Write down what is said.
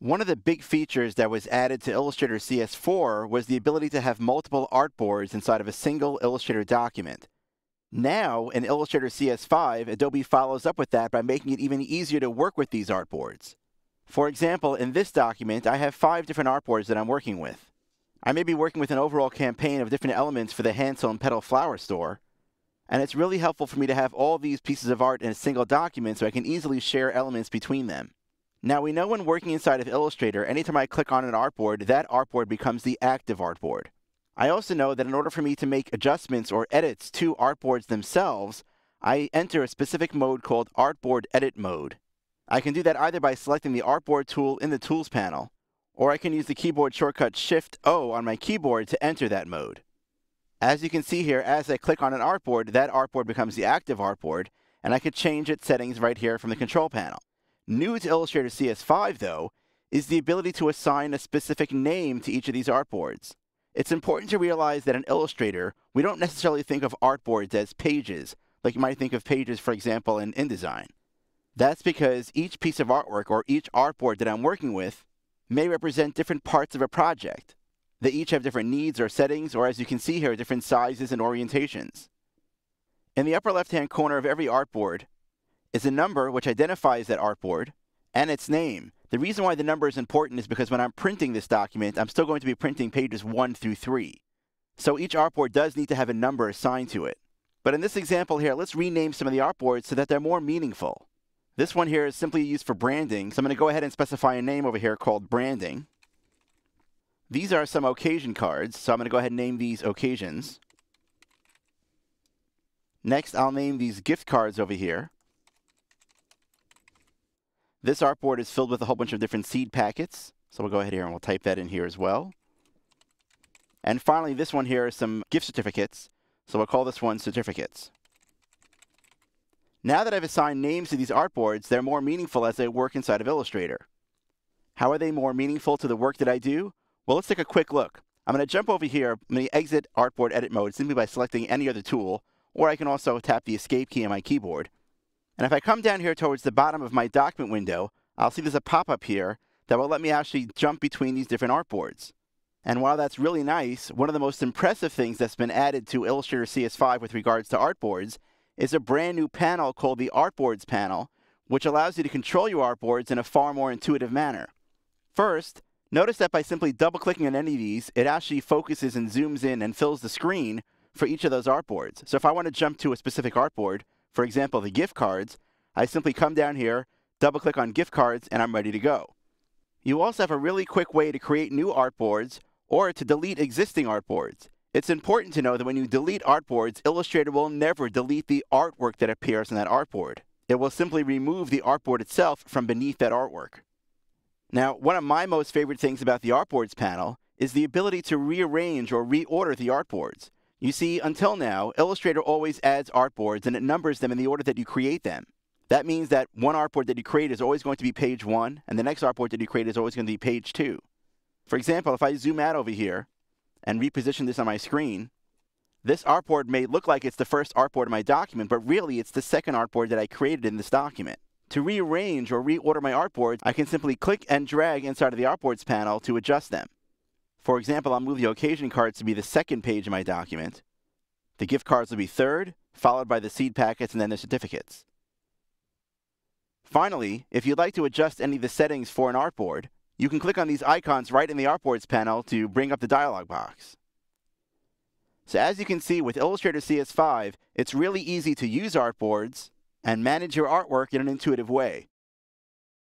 One of the big features that was added to Illustrator CS4 was the ability to have multiple artboards inside of a single Illustrator document. Now, in Illustrator CS5, Adobe follows up with that by making it even easier to work with these artboards. For example, in this document, I have 5 different artboards that I'm working with. I may be working with an overall campaign of different elements for the Hansel and Petal flower store, and it's really helpful for me to have all these pieces of art in a single document so I can easily share elements between them. Now we know when working inside of Illustrator, anytime I click on an artboard, that artboard becomes the active artboard. I also know that in order for me to make adjustments or edits to artboards themselves, I enter a specific mode called Artboard Edit Mode. I can do that either by selecting the Artboard tool in the Tools panel, or I can use the keyboard shortcut Shift-O on my keyboard to enter that mode. As you can see here, as I click on an artboard, that artboard becomes the active artboard, and I can change its settings right here from the control panel. New to Illustrator CS5, though, is the ability to assign a specific name to each of these artboards. It's important to realize that in Illustrator, we don't necessarily think of artboards as pages, like you might think of pages, for example, in InDesign. That's because each piece of artwork or each artboard that I'm working with may represent different parts of a project. They each have different needs or settings, or as you can see here, different sizes and orientations. In the upper left-hand corner of every artboard is a number which identifies that artboard and its name. The reason why the number is important is because when I'm printing this document, I'm still going to be printing pages 1 through 3. So each artboard does need to have a number assigned to it. But in this example here, let's rename some of the artboards so that they're more meaningful. This one here is simply used for branding, so I'm going to go ahead and specify a name over here called Branding. These are some occasion cards, so I'm going to go ahead and name these Occasions. Next, I'll name these gift cards over here. This artboard is filled with a whole bunch of different seed packets, so we'll go ahead here and we'll type that in here as well. And finally, this one here is some gift certificates, so we'll call this one Certificates. Now that I've assigned names to these artboards, they're more meaningful as they work inside of Illustrator. How are they more meaningful to the work that I do? Well, let's take a quick look. I'm going to jump over here. I'm going to exit Artboard Edit Mode simply by selecting any other tool, or I can also tap the Escape key on my keyboard. And if I come down here towards the bottom of my document window, I'll see there's a pop-up here that will let me actually jump between these different artboards. And while that's really nice, one of the most impressive things that's been added to Illustrator CS5 with regards to artboards is a brand new panel called the Artboards panel, which allows you to control your artboards in a far more intuitive manner. First, notice that by simply double-clicking on any of these, it actually focuses and zooms in and fills the screen for each of those artboards. So if I want to jump to a specific artboard, for example, the gift cards, I simply come down here, double-click on gift cards, and I'm ready to go. You also have a really quick way to create new artboards or to delete existing artboards. It's important to know that when you delete artboards, Illustrator will never delete the artwork that appears on that artboard. It will simply remove the artboard itself from beneath that artwork. Now, one of my most favorite things about the Artboards panel is the ability to rearrange or reorder the artboards. You see, until now, Illustrator always adds artboards and it numbers them in the order that you create them. That means that one artboard that you create is always going to be page 1, and the next artboard that you create is always going to be page 2. For example, if I zoom out over here and reposition this on my screen, this artboard may look like it's the first artboard in my document, but really it's the second artboard that I created in this document. To rearrange or reorder my artboards, I can simply click and drag inside of the Artboards panel to adjust them. For example, I'll move the occasion cards to be the second page of my document. The gift cards will be third, followed by the seed packets and then the certificates. Finally, if you'd like to adjust any of the settings for an artboard, you can click on these icons right in the Artboards panel to bring up the dialog box. So as you can see with Illustrator CS5, it's really easy to use artboards and manage your artwork in an intuitive way.